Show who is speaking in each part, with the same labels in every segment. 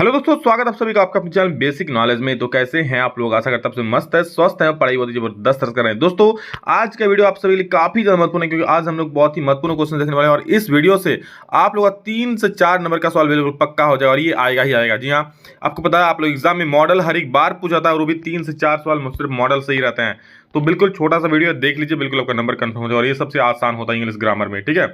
Speaker 1: Hello दोस्तों, स्वागत आप सभी का आपका अपने चैनल बेसिक नॉलेज में। तो कैसे हैं आप लोग? आशा करता हूं मस्त है, स्वस्थ है, पढ़ाई बहुत ही जबरदस्त कर रहे हैं। दोस्तों आज का वीडियो आप सभी के लिए काफी ज्यादा महत्वपूर्ण है, क्योंकि आज हम लोग बहुत ही महत्वपूर्ण क्वेश्चन देखने वाले हैं। और इस वीडियो से आप लोग का 3 से 4 नंबर का सवाल बिल्कुल पक्का हो जाएगा, और ये आएगा ही आएगा। जी हाँ, आपको पता है आप लोग एग्जाम में मॉडल हर एक बार पूछा था, और वो भी 3 से 4 सवाल सिर्फ मॉडल से ही रहते हैं। तो बिल्कुल छोटा सा वीडियो देख लीजिए, बिल्कुल आपका नंबर कंफर्म हो जाएगा। और ये सबसे आसान होता है इंग्लिश ग्रामर में, ठीक है।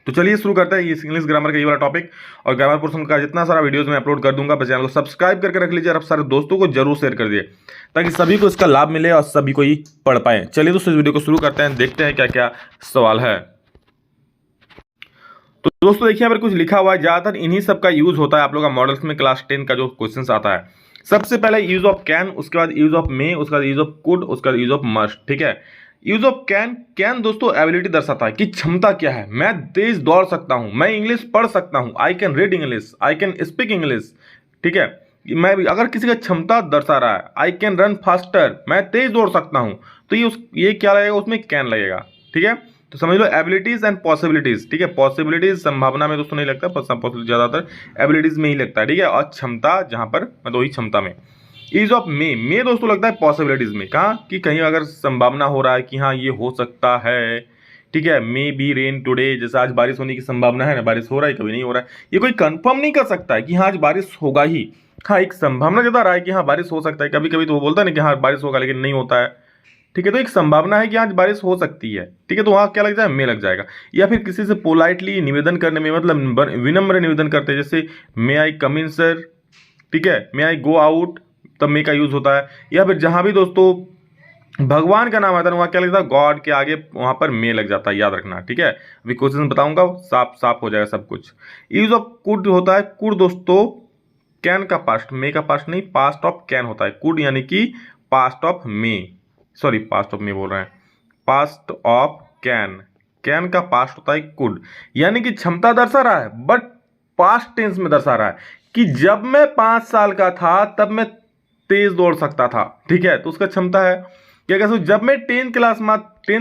Speaker 1: तो चलिए शुरू करते हैं इस इंग्लिश ग्रामर का ये वाला टॉपिक। और ग्रामर पोर्शन का जितना सारा वीडियोस मैं अपलोड कर दूंगा, चैनल को सब्सक्राइब करके रख लीजिए और आप सारे दोस्तों को जरूर शेयर कर दिए, ताकि सभी को इसका लाभ मिले और सभी को ही पढ़ पाए। चलिए दोस्तों इस वीडियो को शुरू करते हैं, देखते हैं क्या क्या सवाल है। तो दोस्तों देखिए यहाँ पर कुछ लिखा हुआ है, ज्यादातर इन्हीं सब का यूज होता है आप लोग का मॉडल्स में। क्लास 10 का जो क्वेश्चन आता है, सबसे पहले यूज ऑफ कैन, उसके बाद यूज ऑफ मे, उसके बाद यूज ऑफ कुड, उसके बाद यूज ऑफ मस्ट, ठीक है। यूज ऑफ कैन, कैन दोस्तों एबिलिटी दर्शाता है कि क्षमता क्या है। मैं तेज दौड़ सकता हूं, मैं इंग्लिश पढ़ सकता हूं, I can read English, I can speak English, ठीक है। मैं अगर किसी का क्षमता दर्शा रहा है, आई कैन रन फास्टर, मैं तेज दौड़ सकता हूं, तो ये क्या लगेगा, उसमें कैन लगेगा, ठीक है। तो समझ लो एबिलिटीज एंड पॉसिबिलिटीज, ठीक है। पॉसिबिलिटीज संभावना में दोस्तों नहीं लगता, पॉसिबिलिटी ज्यादातर एबिलिटीज में ही लगता है, ठीक है। और क्षमता जहां पर मतलब वही क्षमता में। ईज ऑफ मे दोस्तों लगता है पॉसिबिलिटीज में, कहा कि कहीं अगर संभावना हो रहा है कि हाँ ये हो सकता है, ठीक है। मे बी रेन टुडे, जैसे आज बारिश होने की संभावना है ना, बारिश हो रहा है कभी नहीं हो रहा है, ये कोई कंफर्म नहीं कर सकता है कि हाँ आज बारिश होगा ही। हाँ एक संभावना जता रहा है कि हाँ बारिश हो सकता है, कभी कभी तो वो बोलता है ना कि हाँ बारिश होगा, लेकिन नहीं होता है, ठीक है। तो एक संभावना है कि आज बारिश हो सकती है, ठीक है। तो वहां क्या लग जाएगा, मे लग जाएगा। या फिर किसी से पोलाइटली निवेदन करने में, मतलब विनम्र निवेदन करते हैं, जैसे मे आई कम इन सर, ठीक है, मे आई गो आउट, तब मे का यूज होता है। या फिर जहां भी दोस्तों भगवान का नाम आता है वहां क्या लगता है, गॉड के आगे वहां पर मे लग जाता है, याद रखना, ठीक है। अभी क्वेश्चन बताऊंगा, साफ साफ हो जाएगा सब कुछ। यूज ऑफ कुड होता है, कुड दोस्तों कैन का पास्ट, मे का पास्ट नहीं, पास्ट ऑफ कैन होता है कुड, यानी कि past of May, sorry past of May बोल रहे हैं, पास्ट ऑफ कैन, कैन का पास्ट होता है कुड, यानी कि क्षमता दर्शा रहा है, बट पास्ट टेंस में दर्शा रहा है कि जब मैं 5 साल का था तब मैं तेज दौड़ सकता था, ठीक है। तो उसका क्षमता है। क्या कहते हो, जब मैं 10th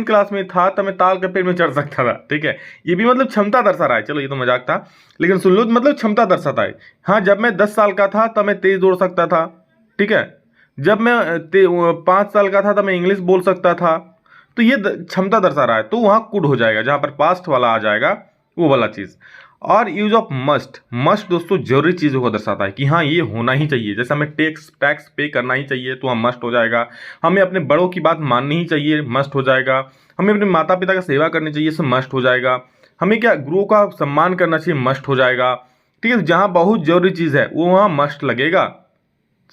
Speaker 1: क्लास में था तब मैं ताल के पेड़ में चढ़ सकता था, ठीक है। ये भी मतलब क्षमता दर्शा रहा है। चलो ये तो मजाक था, लेकिन सुन लो मतलब क्षमता दर्शाता है। हाँ जब मैं 10 साल का था तब मैं तेज दौड़ सकता था, ठीक है। जब मैं 5 साल का था तब मैं इंग्लिश बोल सकता था। तो ये क्षमता दर्शा रहा है, तो वहां कुड हो जाएगा, जहां पर पास्ट वाला आ जाएगा वो वाला चीज। और यूज ऑफ मस्ट, मस्ट दोस्तों जरूरी चीजों को दर्शाता है कि हाँ ये होना ही चाहिए। जैसे हमें टैक्स पे करना ही चाहिए, तो वहाँ मस्ट हो जाएगा। हमें अपने बड़ों की बात माननी ही चाहिए, मस्ट हो जाएगा। हमें अपने माता पिता का सेवा करनी चाहिए, सब मस्ट हो जाएगा। हमें क्या गुरुओं का सम्मान करना चाहिए, मस्ट हो जाएगा, ठीक है। जहाँ बहुत जरूरी चीज है वो वहाँ मस्ट लगेगा,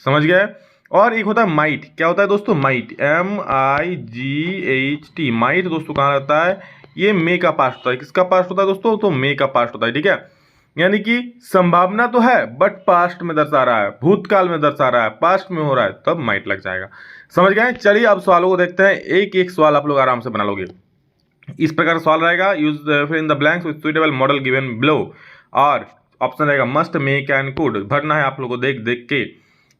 Speaker 1: समझ गए। और एक होता है माइट, क्या होता है दोस्तों, माइट, MIGHT, माइट दोस्तों कहाँ रहता है, ये मे का पास्ट होता है। किसका पास्ट होता है दोस्तों, तो मे का पास्ट होता है, ठीक है। यानी कि संभावना तो है बट पास्ट में दर्शा रहा है, भूतकाल में दर्शा रहा है, पास्ट में हो रहा है, तब माइट लग जाएगा, समझ गए। चलिए अब सवालों को देखते हैं, एक एक सवाल आप लोग आराम से बना लोगे। इस प्रकार सवाल रहेगा, use fill in the blanks with suitable modal given below. और ऑप्शन रहेगा मस्ट, मे, कैन, कुड, भरना है आप लोगों को देख देख के।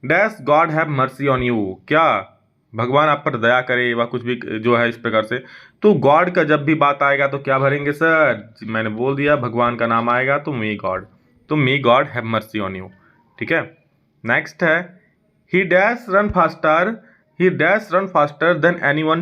Speaker 1: Dash God have mercy on you, क्या भगवान आप पर दया करे, व कुछ भी जो है इस प्रकार से। तो गॉड का जब भी बात आएगा तो क्या भरेंगे सर, मैंने बोल दिया भगवान का नाम आएगा तो मे गॉड, तो may God have mercy on you, ठीक है। नेक्स्ट है, ही डैश रन फास्टर, ही dash run faster than anyone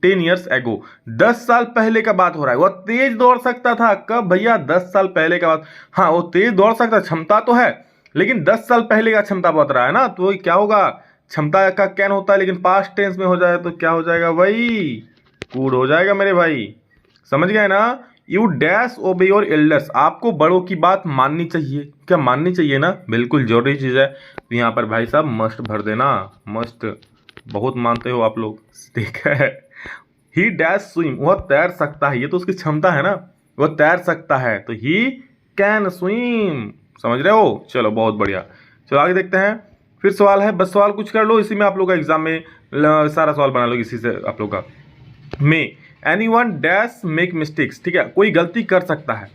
Speaker 1: 10 years ago, 10 साल पहले का बात हो रहा है। वह तेज दौड़ सकता था, कब भैया, 10 साल पहले का बात। हाँ वो तेज दौड़ सकता, क्षमता तो है, लेकिन 10 साल पहले का क्षमता बता रहा है ना, तो क्या होगा, क्षमता का कैन होता है, लेकिन पास्ट टेंस में हो जाए तो क्या हो जाएगा, वही कूड हो जाएगा मेरे भाई, समझ गए ना। You dash obey your elders, आपको बड़ों की बात माननी चाहिए, क्या माननी चाहिए ना, बिल्कुल जरूरी चीज है। तो यहाँ पर भाई साहब मस्ट भर देना, मस्ट बहुत मानते हो आप लोग, ठीक है। ही डैश स्विम, वह तैर सकता है, ये तो उसकी क्षमता है ना, वह तैर सकता है, तो ही कैन स्विम, समझ रहे हो। चलो बहुत बढ़िया, चलो आगे देखते हैं। फिर सवाल है, बस सवाल कुछ कर लो, इसी में आप लोग का एग्जाम में सारा सवाल बना लो इसी से आप लोग का। मे एनीवन डैश मेक मिस्टेक्स, ठीक है, कोई गलती कर सकता है,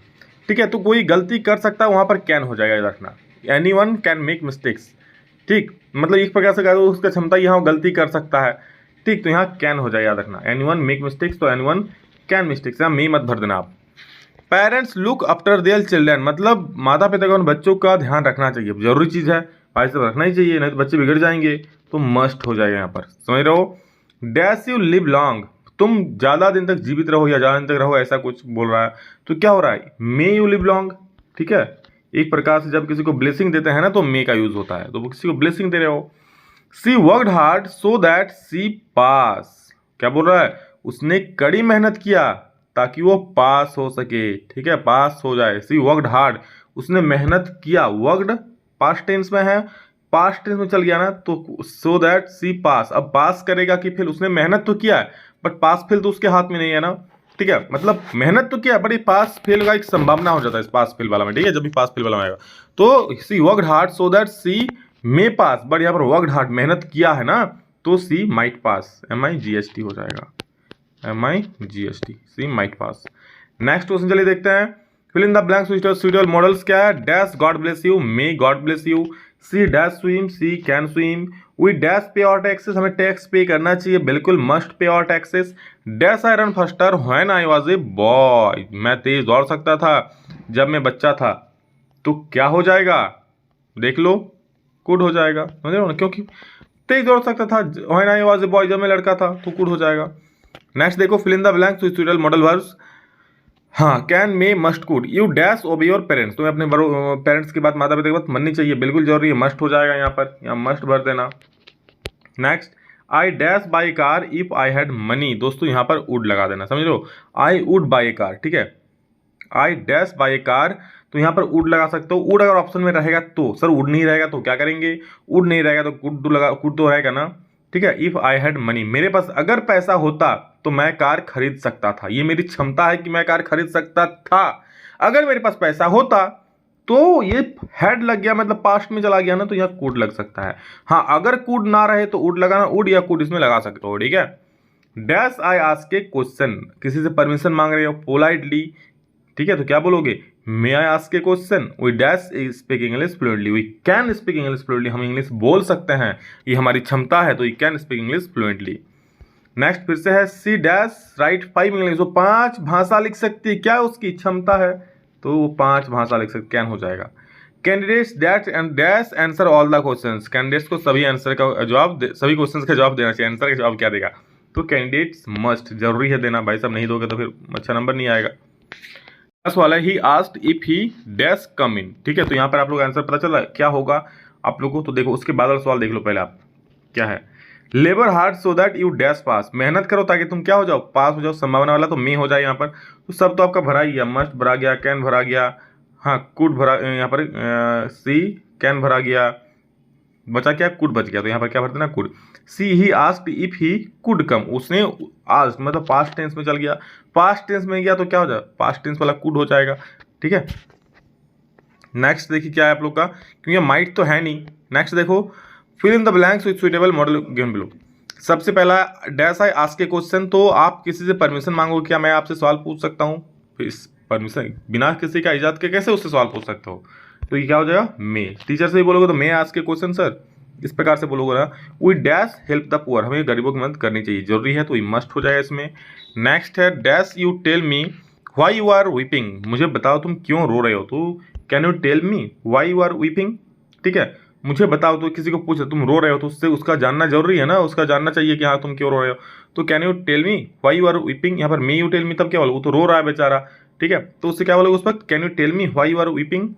Speaker 1: ठीक है। तो कोई गलती कर सकता है, वहां पर कैन हो जाएगा, याद रखना, एनीवन कैन मेक मिस्टेक्स, ठीक। मतलब एक प्रकार से कह दो उसका क्षमता यहाँ गलती कर सकता है, ठीक। तो यहाँ कैन हो जाए, याद रखना, एनीवन मेक मिस्टेक्स, तो एनीवन कैन मिस्टेक्स, यहाँ मे मत भर देना आप। Parents look after their children, मतलब माता पिता को उन बच्चों का ध्यान रखना चाहिए, जरूरी चीज़ है, भाई साहब रखना ही चाहिए, नहीं तो बच्चे बिगड़ जाएंगे, तो मस्ट हो जाएगा यहाँ पर, समझ रहे हो। डैश यू लिव लॉन्ग, तुम ज़्यादा दिन तक जीवित रहो या ज़्यादा दिन तक रहो, ऐसा कुछ बोल रहा है, तो क्या हो रहा है, मे यू लिव लॉन्ग, ठीक है। एक प्रकार से जब किसी को ब्लेसिंग देते हैं ना तो मे का यूज होता है, तो वो किसी को ब्लेसिंग दे रहे हो। सी वर्कड हार्ड सो दैट सी पास, क्या बोल रहा है, उसने कड़ी मेहनत किया ताकि वो पास हो सके, ठीक है, पास हो जाए। सी वर्कड हार्ड, उसने मेहनत किया, वर्कड पास्ट टेंस में है, पास्ट टेंस में चल गया ना, तो सो दैट सी पास, अब पास करेगा कि फिर उसने मेहनत तो किया है बट पास फेल तो उसके हाथ में नहीं है ना, ठीक है, मतलब मेहनत तो किया बट ये पास फेल का एक संभावना हो जाता है इस पास फेल वाला में, ठीक है, जब भी पास फेल वाला में आएगा, तो she worked hard so that she may pass, but यहाँ पर वर्कड हार्ड मेहनत किया है ना, तो सी माइट पास, MIGHT हो जाएगा, MIGHT, she might pass. Next question चलिए देखते हैं, fill in the blanks which are suitable modals क्या है, dash God bless you, may God bless you, she dash swim, she can swim, we dash pay और taxes, हमें tax पे करना चाहिए, बिल्कुल मस्ट पे और taxes, dash I run faster when I was a boy, मैं तेज दौड़ सकता था जब मैं बच्चा था, तो क्या हो जाएगा, देख लो, कुड हो जाएगा, समझ रहे हो ना, क्योंकि तेज दौड़ सकता था when I was a boy, जब मैं लड़का था, तो कुड हो जाएगा। नेक्स्ट देखो, fill in the blanks with suitable modal verbs, हाँ, can may must could, you dash obey your parents, तुम्हें अपने पेरेंट्स की बात, माता पिता की बात माननी चाहिए, बिल्कुल जरूरी है, मस्ट हो जाएगा यहाँ पर, यहाँ मस्ट भर देना। Next, I dash buy car if I had money, दोस्तों यहाँ पर वुड लगा देना, समझ लो, I would buy a car, ठीक है, I dash buy a car, तो यहाँ पर वुड लगा सकते हो, वुड अगर ऑप्शन में रहेगा तो, सर वुड नहीं रहेगा तो क्या करेंगे, वुड नहीं रहेगा तो कुड लगा, कुड तो रहेगा ना, ठीक है। इफ आई हैड मनी, मेरे पास अगर पैसा होता तो मैं कार खरीद सकता था, ये मेरी क्षमता है कि मैं कार खरीद सकता था, अगर मेरे पास पैसा होता, तो ये हैड लग गया, मतलब पास्ट में चला गया ना, तो यहाँ कुड लग सकता है। हाँ, अगर कुड ना रहे तो वुड लगाना, वुड या कुड इसमें लगा सकते हो, ठीक है। Dash I ask a question, किसी से परमिशन मांग रहे हो पोलाइटली, ठीक है, तो क्या बोलोगे, may I ask a question, we dash speak English fluently, we can speak English fluently, हम इंग्लिश बोल सकते हैं, ये हमारी क्षमता है, तो we can speak English fluently. Next फिर से है, सी डैश राइट 5 इंग्लिश, वो 5 भाषा लिख सकती है, क्या उसकी क्षमता है, तो वो 5 भाषा लिख सकती, कैन हो जाएगा। Candidates that and dash answer all the questions, candidates को सभी आंसर का जवाब, सभी क्वेश्चंस का जवाब देना चाहिए, आंसर का जवाब क्या देगा, तो कैंडिडेट्स मस्ट, जरूरी है देना, भाई साहब नहीं दोगे तो फिर अच्छा नंबर नहीं आएगा। बस वाला he asked if he dash come in, ठीक है, तो यहाँ पर आप लोग आंसर पता चला क्या होगा आप लोगों को, तो देखो उसके बाद वाला सवाल देख लो पहले आप, क्या है, labour hard so that you dash pass, मेहनत करो ताकि तुम क्या हो जाओ, पास हो जाओ, संभावना वाला तो मे हो जाए यहाँ पर, तो सब तो आपका भरा ही गया, मस्ट भरा गया, कैन भरा गया, हाँ कुड भरा, यहाँ पर सी कैन भरा गया, बचा क्या, कुड बच गया, तो यहाँ पर क्या भरते ना, could. See he asked if he could come, उसने आस्क्ड मतलब पास्ट टेंस में चल गया, पास्ट टेंस में गया तो क्या हो जाए, पास्ट टेंस वाला कुड हो जाएगा, ठीक है। नेक्स्ट देखिए क्या है आप लोग का, क्योंकि माइट तो है नहीं। नेक्स्ट देखो, fill in the blanks with suitable modal given below, सबसे पहला dash I ask a question, तो आप किसी से परमिशन मांगोगे, क्या मैं आपसे सवाल पूछ सकता हूँ, इस परमिशन बिना किसी का इजाजत के कैसे उससे सवाल पूछ सकते हो, तो ये क्या हो जाएगा, मे, टीचर से ही बोलोगे तो may ask a question sir, इस प्रकार से बोलोगे ना। We dash help the poor, हमें गरीबों की मदद करनी चाहिए, जरूरी है, तो ये मस्ट हो जाएगा इसमें। नेक्स्ट है, dash you tell me why you are weeping, मुझे बताओ तुम क्यों रो रहे हो, तो can you tell me why you are weeping, ठीक है, मुझे बताओ, तो किसी को पूछ तुम रो रहे हो तो उससे उसका जानना जरूरी है ना, उसका जानना चाहिए कि हाँ तुम क्यों रो रहे हो, तो can you tell me why you are weeping, यहाँ पर मे यू टेल मी, तब क्या बोलो, वो तो रो रहा है बेचारा, ठीक है, तो उससे क्या बोलोगे उस वक्त, can you tell me why you are weeping.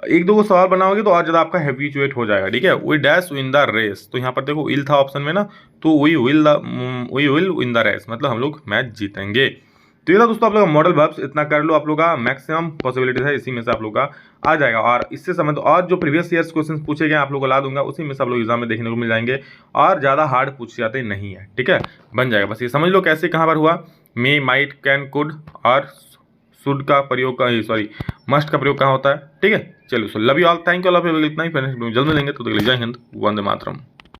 Speaker 1: एक दो को सवाल बनाओगे तो और ज़्यादा आपका हैबिचुएट हो जाएगा, ठीक है। We dash win the race, तो यहाँ पर देखो विल था ऑप्शन में ना, तो we will win the race, मतलब हम लोग मैच जीतेंगे। तो ये था दोस्तों आप लोग का मॉडल वर्ब्स, इतना कर लो, आप लोग का मैक्सिमम पॉसिबिलिटीज है इसी में से आप लोग का आ जाएगा, और इससे संबंधित और जो प्रीवियस ईयर्स क्वेश्चन पूछे गए आप लोग को ला दूंगा, उसी में से आप लोग एग्जाम में देखने को मिल जाएंगे, और ज़्यादा हार्ड पूछे जाते नहीं है, ठीक है, बन जाएगा। बस ये समझ लो कैसे कहाँ पर हुआ, मे माइट कैन कुड और शुड का प्रयोग का, सॉरी मस्ट का प्रयोग कहाँ होता है, ठीक है। चलो so love you all, thank you all of you, इतना ही, जल्द मिलेंगे, तो जय हिंद, वंदे मातरम।